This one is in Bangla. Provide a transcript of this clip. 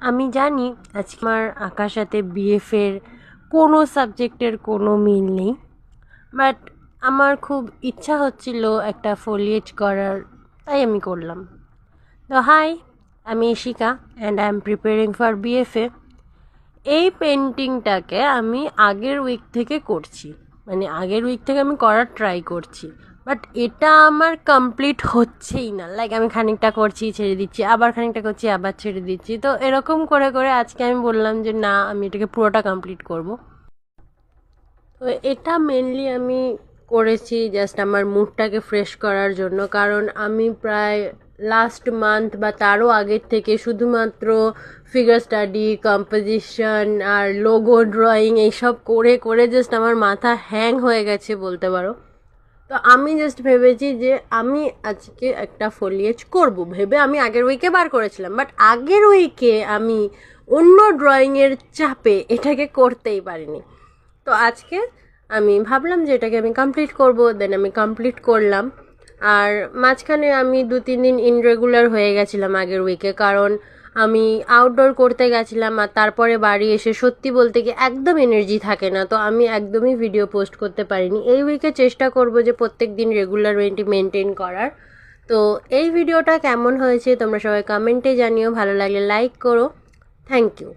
আমি জানি আজকে আমার আঁকার সাথে বিএফের কোনো সাবজেক্টের কোনো মিল নেই, বাট আমার খুব ইচ্ছা হচ্ছিল একটা ফোলিয়েজ করার, তাই আমি করলাম। তো হাই, আমি Ishika and I am preparing for BFA. এই পেন্টিংটাকে আমি আগের উইক থেকে করছি, মানে আগের উইক থেকে আমি করার ট্রাই করছি, বাট এটা আমার কমপ্লিট হচ্ছেই না। লাইক আমি খানিকটা করছি, ছেড়ে দিচ্ছি, আবার খানিকটা করছি, আবার ছেড়ে দিচ্ছি। তো এরকম করে করে আজকে আমি বললাম যে না, আমি এটাকে পুরোটা কমপ্লিট করব। তো এটা মেনলি আমি করেছি জাস্ট আমার মুডটাকে ফ্রেশ করার জন্য, কারণ আমি প্রায় লাস্ট মান্থ বা তারও আগের থেকে শুধুমাত্র ফিগার স্টাডি, কম্পোজিশন আর লোগো ড্রয়িং এইসব করে করে জাস্ট আমার মাথা হ্যাং হয়ে গেছে বলতে পারো। তো আমি জাস্ট ভেবেছি যে আমি আজকে একটা ফোলিয়েজ করব ভেবে আমি আগের উইকে বার করেছিলাম, বাট আগের উইকে আমি অন্য ড্রয়িংয়ের চাপে এটাকে করতেই পারিনি। তো আজকে আমি ভাবলাম যে এটাকে আমি কমপ্লিট করব, দেন আমি কমপ্লিট করলাম। আর মাঝখানে আমি 2-3 দিন ইনরেগুলার হয়ে গেছিলাম আগের উইকে, কারণ আমি আউটডোর করতে গেছিলাম আর তারপরে বাড়ি এসে সত্যি বলতে কি একদম এনার্জি থাকে না, তো আমি একদমই ভিডিও পোস্ট করতে পারিনি। এই উইকে চেষ্টা করব যে প্রত্যেক দিন রেগুলার মেনটেন করার। তো এই ভিডিওটা কেমন হয়েছে তোমরা সবাই কমেন্টে জানিও, ভালো লাগলে লাইক করো। Thank you.